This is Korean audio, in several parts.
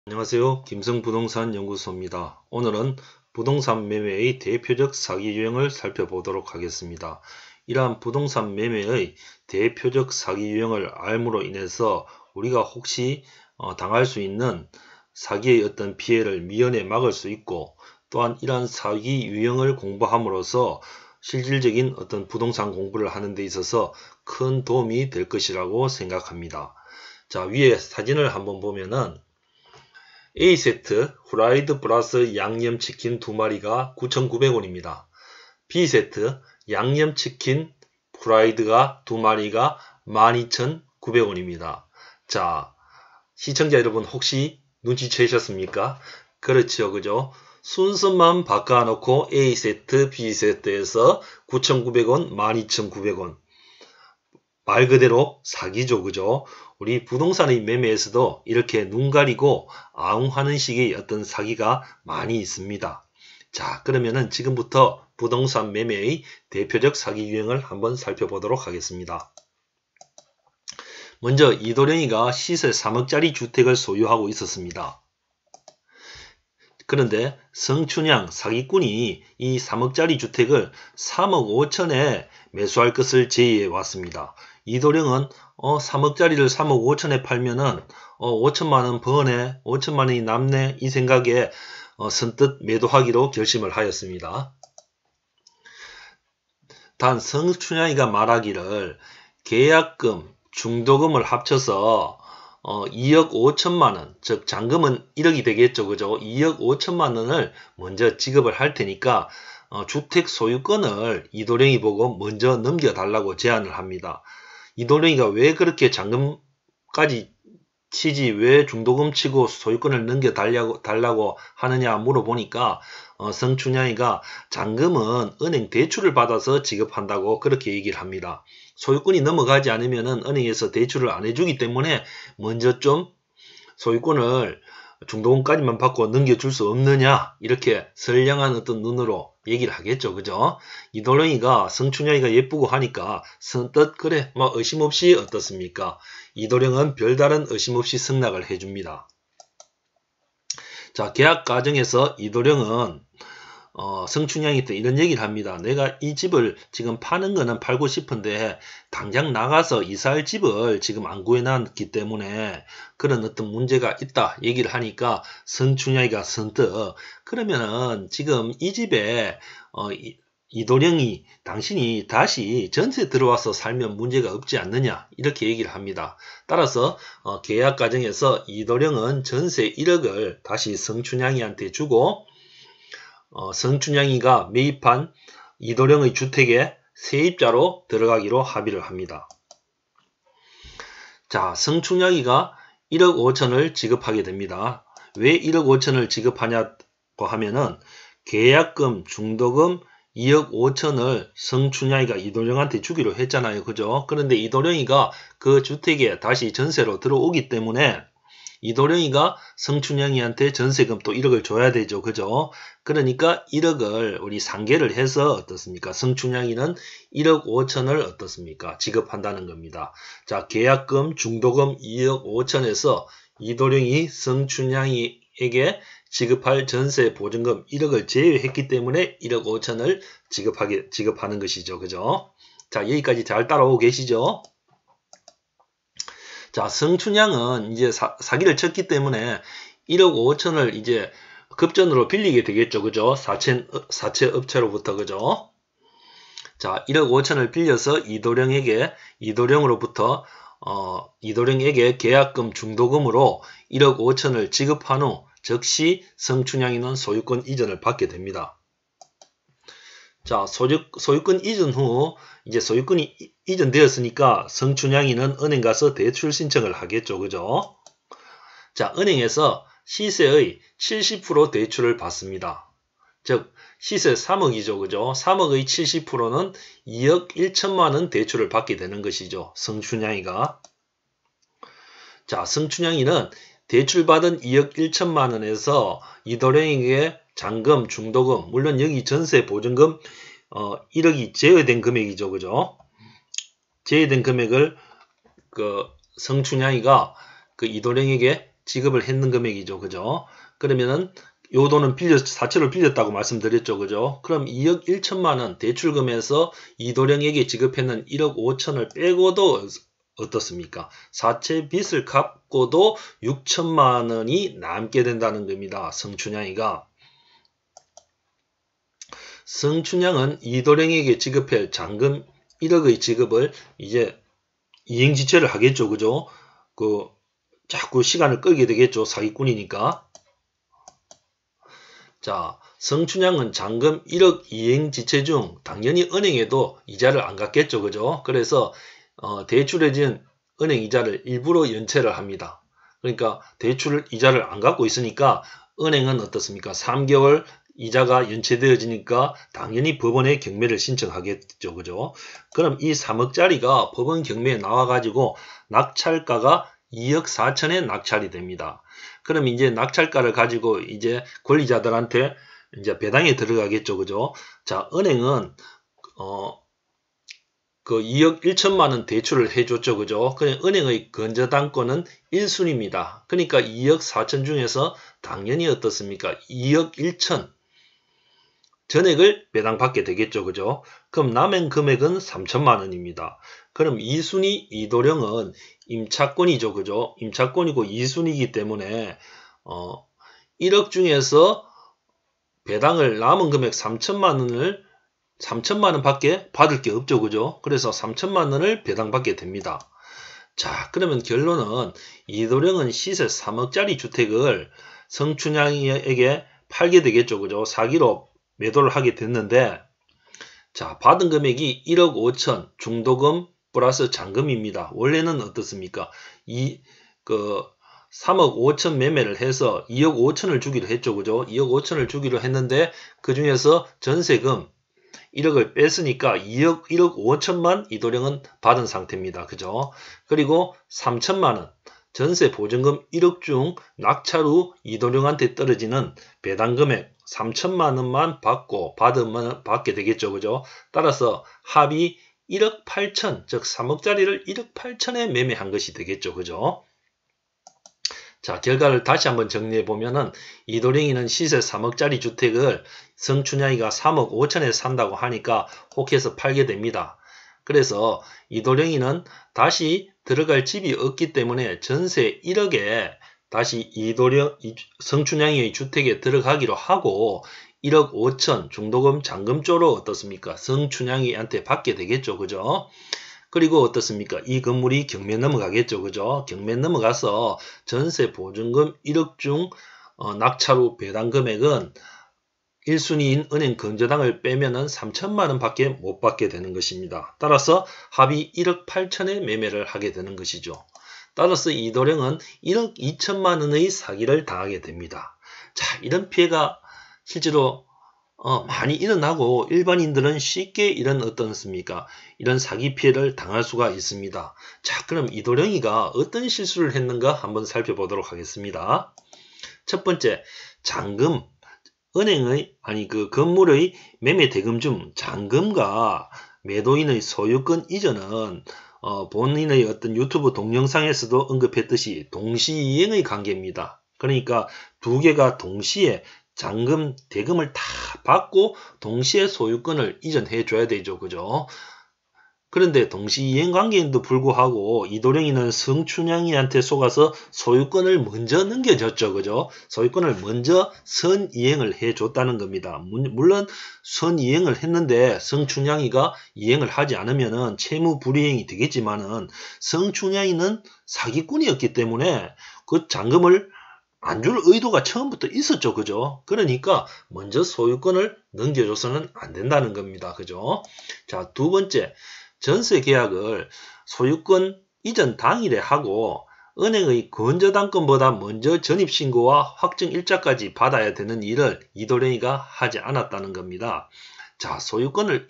안녕하세요. 김성부동산 연구소입니다. 오늘은 부동산 매매의 대표적 사기 유형을 살펴보도록 하겠습니다. 이러한 부동산 매매의 대표적 사기 유형을 알므로 인해서 우리가 혹시 당할 수 있는 사기의 어떤 피해를 미연에 막을 수 있고, 또한 이러한 사기 유형을 공부함으로써 실질적인 어떤 부동산 공부를 하는 데 있어서 큰 도움이 될 것이라고 생각합니다. 자, 위에 사진을 한번 보면은 A세트 후라이드 플러스 양념치킨 2마리가 9,900원입니다. B세트 양념치킨 후라이드가 2마리가 12,900원입니다. 자, 시청자 여러분 혹시 눈치채셨습니까? 그렇죠, 그죠? 순서만 바꿔놓고 A세트, B세트에서 9,900원, 12,900원. 말 그대로 사기죠, 그죠? 우리 부동산의 매매에서도 이렇게 눈 가리고 아웅하는 식의 어떤 사기가 많이 있습니다. 자, 그러면은 지금부터 부동산 매매의 대표적 사기 유형을 한번 살펴보도록 하겠습니다. 먼저 이도령이가 시세 3억짜리 주택을 소유하고 있었습니다. 그런데 성춘향 사기꾼이 이 3억짜리 주택을 3억 5천에 매수할 것을 제의해 왔습니다. 이도령은 3억짜리를 3억 5천에 팔면은 5천만원 버네, 5천만원이 남네, 이 생각에 선뜻 매도하기로 결심을 하였습니다. 단 성춘향이가 말하기를 계약금, 중도금을 합쳐서 2억 5천만원, 즉 잔금은 1억이 되겠죠, 그죠? 2억 5천만원을 먼저 지급을 할 테니까 주택 소유권을 이도령이 보고 먼저 넘겨달라고 제안을 합니다. 이도령이가 왜 그렇게 잔금까지 치지 왜 중도금 치고 소유권을 넘겨달라고 하느냐 물어보니까 성춘향이가 잔금은 은행 대출을 받아서 지급한다고 그렇게 얘기를 합니다. 소유권이 넘어가지 않으면 은행에서 대출을 안 해주기 때문에 먼저 좀 소유권을 중도금까지만 받고 넘겨줄 수 없느냐, 이렇게 선량한 어떤 눈으로 얘기를 하겠죠, 그죠? 이도령이가 성춘향이가 예쁘고 하니까 선뜻 그래 뭐 의심 없이 어떻습니까? 이도령은 별다른 의심 없이 승낙을 해줍니다. 자, 계약 과정에서 이도령은 성춘향이한테 이런 얘기를 합니다. 내가 이 집을 지금 파는 거는 팔고 싶은데 당장 나가서 이사할 집을 지금 안 구해놨기 때문에 그런 어떤 문제가 있다 얘기를 하니까 성춘향이가 선뜻 그러면은 지금 이 집에 이도령이 당신이 다시 전세 들어와서 살면 문제가 없지 않느냐 이렇게 얘기를 합니다. 따라서 계약 과정에서 이도령은 전세 1억을 다시 성춘향이한테 주고 성춘향이가 매입한 이도령의 주택에 세입자로 들어가기로 합의를 합니다. 자, 성춘향이가 1억 5천을 지급하게 됩니다. 왜 1억 5천을 지급하냐고 하면은 계약금, 중도금 2억 5천을 성춘향이가 이도령한테 주기로 했잖아요, 그죠? 그런데 이도령이가 그 주택에 다시 전세로 들어오기 때문에 이도령이가 성춘향이한테 전세금 또 1억을 줘야 되죠, 그죠? 그러니까 1억을 우리 상계를 해서 어떻습니까? 성춘향이는 1억 5천을 어떻습니까? 지급한다는 겁니다. 자, 계약금, 중도금 2억 5천에서 이도령이 성춘향이에게 지급할 전세 보증금 1억을 제외했기 때문에 1억 5천을 지급하는 것이죠, 그죠? 자, 여기까지 잘 따라오고 계시죠? 자, 성춘향은 이제 사기를 쳤기 때문에 1억 5천을 이제 급전으로 빌리게 되겠죠, 그죠? 사채 업체로부터, 그죠? 자, 1억 5천을 빌려서 이도령으로부터 이도령에게 계약금 중도금으로 1억 5천을 지급한 후 즉시 성춘향이는 소유권 이전을 받게 됩니다. 자, 소유권 이전 후 이제 소유권이 이전되었으니까 성춘향이는 은행 가서 대출 신청을 하겠죠, 그죠? 자, 은행에서 시세의 70% 대출을 받습니다. 즉 시세 3억이죠, 그죠? 3억의 70%는 2억 1천만원 대출을 받게 되는 것이죠, 성춘향이가. 자, 성춘향이는 대출받은 2억 1천만원에서 이도령에게 잔금, 중도금, 물론 여기 전세 보증금 1억이 제외된 금액이죠, 그죠? 제외된 금액을 성춘향이가 이도령에게 지급을 했는 금액이죠. 그죠? 그러면은 요 돈은 사채로 빌렸다고 말씀드렸죠. 그죠? 그럼 2억 1천만 원 대출금에서 이도령에게 지급했는 1억 5천을 빼고도 어떻습니까? 사채 빚을 갚고도 6천만 원이 남게 된다는 겁니다. 성춘향이가. 성춘향은 이도령에게 지급할 잔금 1억의 지급을 이제 이행지체를 하겠죠. 그죠? 자꾸 시간을 끌게 되겠죠. 사기꾼이니까. 자, 성춘향은 잔금 1억 이행지체 중 당연히 은행에도 이자를 안 갚겠죠. 그죠? 그래서 대출해진 은행 이자를 일부러 연체를 합니다. 그러니까 이자를 안 갚고 있으니까 은행은 어떻습니까? 3개월 이자가 연체되어지니까 당연히 법원에 경매를 신청하겠죠. 그죠? 그럼 이 3억짜리가 법원 경매에 나와가지고 낙찰가가 2억 4천에 낙찰이 됩니다. 그럼 이제 낙찰가를 가지고 이제 권리자들한테 이제 배당에 들어가겠죠. 그죠? 자, 은행은 그 2억 1천만 원 대출을 해줬죠. 그죠? 그냥 은행의 건저당권은 1순위입니다. 그러니까 2억 4천 중에서 당연히 어떻습니까? 2억 1천 전액을 배당받게 되겠죠. 그죠? 그럼 남은 금액은 3천만 원입니다. 그럼 2순위 이도령은 임차권이죠. 그죠? 임차권이고 2순위이기 때문에 1억 중에서 배당을 남은 금액 3천만 원밖에 받을 게 없죠. 그죠? 그래서 3천만 원을 배당받게 됩니다. 자, 그러면 결론은 이도령은 시세 3억짜리 주택을 성춘향에게 팔게 되겠죠. 그죠? 사기로 매도를 하게 됐는데, 자, 받은 금액이 1억 5천 중도금 플러스 잔금입니다. 원래는 어떻습니까? 3억 5천 매매를 해서 2억 5천을 주기로 했죠. 그죠? 2억 5천을 주기로 했는데 그 중에서 전세금 1억을 뺐으니까 1억 5천만 이도령은 받은 상태입니다. 그죠? 그리고 3천만 원 전세 보증금 1억 중 낙찰 후 이도령한테 떨어지는 배당 금액 3천만 원만 받게 되겠죠. 그죠? 따라서 합의 1억 8천, 즉 3억짜리를 1억 8천에 매매한 것이 되겠죠. 그죠? 자, 결과를 다시 한번 정리해 보면은 이도령이는 시세 3억짜리 주택을 성춘향이가 3억 5천에 산다고 하니까 혹해서 팔게 됩니다. 그래서 이도령이는 다시 들어갈 집이 없기 때문에 전세 1억에 다시 성춘향이의 주택에 들어가기로 하고 1억 5천 중도금 잔금 쪽으로 어떻습니까? 성춘향이한테 받게 되겠죠. 그죠? 그리고 어떻습니까? 이 건물이 경매 넘어가겠죠. 그죠? 경매 넘어가서 전세 보증금 1억 중 낙찰 후 배당 금액은 1순위인 은행 건저당을 빼면은 3천만 원밖에 못 받게 되는 것입니다. 따라서 합의 1억 8천에 매매를 하게 되는 것이죠. 따라서 이도령은 1억 2천만 원의 사기를 당하게 됩니다. 자, 이런 피해가 실제로 많이 일어나고 일반인들은 쉽게 이런 이런 사기 피해를 당할 수가 있습니다. 자, 그럼 이도령이가 어떤 실수를 했는가 한번 살펴보도록 하겠습니다. 첫 번째, 잔금, 건물의 매매 대금 중 잔금과 매도인의 소유권 이전은 본인의 어떤 유튜브 동영상에서도 언급했듯이 동시이행의 관계입니다. 그러니까 두 개가 동시에 잔금, 대금을 다 받고 동시에 소유권을 이전해 줘야 되죠. 그죠? 그런데 동시이행 관계인도 불구하고 이도령이는 성춘향이한테 속아서 소유권을 먼저 넘겨줬죠. 그죠? 소유권을 먼저 선이행을 해줬다는 겁니다. 물론 선이행을 했는데 성춘향이가 이행을 하지 않으면은 채무불이행이 되겠지만은 성춘향이는 사기꾼이었기 때문에 그 잔금을 안 줄 의도가 처음부터 있었죠. 그죠? 그러니까 먼저 소유권을 넘겨줘서는 안 된다는 겁니다. 그죠? 자, 두 번째. 전세 계약을 소유권 이전 당일에 하고 은행의 건저당권보다 먼저 전입신고와 확정일자까지 받아야 되는 일을 이도령이가 하지 않았다는 겁니다. 자, 소유권을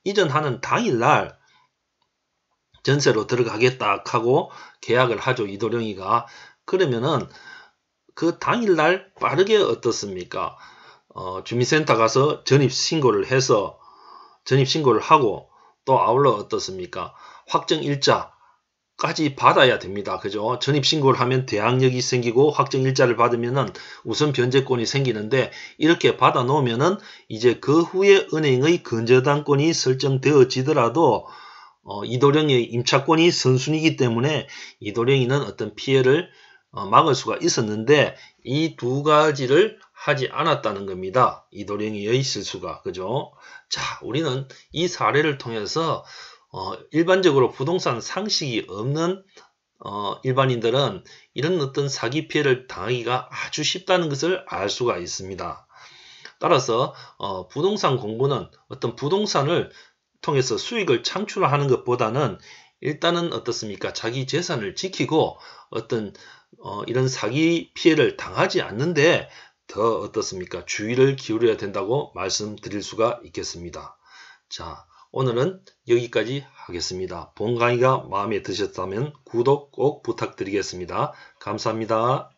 이전하는 당일날 전세로 들어가겠다 하고 계약을 하죠. 이도령이가. 그러면은 그 당일날 빠르게 어떻습니까? 주민센터 가서 전입신고를 하고 또 아울러 어떻습니까? 확정일자 까지 받아야 됩니다. 그죠? 전입신고를 하면 대항력이 생기고 확정일자를 받으면은 우선 변제권이 생기는데 이렇게 받아 놓으면은 이제 그 후에 은행의 근저당권이 설정되어지더라도 이도령의 임차권이 선순이기 때문에 이도령이는 어떤 피해를 막을 수가 있었는데 이 두 가지를 하지 않았다는 겁니다. 이도령이의 실수가. 그죠? 자, 우리는 이 사례를 통해서 일반적으로 부동산 상식이 없는 일반인들은 이런 어떤 사기 피해를 당하기가 아주 쉽다는 것을 알 수가 있습니다. 따라서 부동산 공부는 어떤 부동산을 통해서 수익을 창출하는 것보다는 일단은 어떻습니까? 자기 재산을 지키고 어떤 이런 사기 피해를 당하지 않는데 더 어떻습니까? 주의를 기울여야 된다고 말씀드릴 수가 있겠습니다. 자, 오늘은 여기까지 하겠습니다. 본 강의가 마음에 드셨다면 구독 꼭 부탁드리겠습니다. 감사합니다.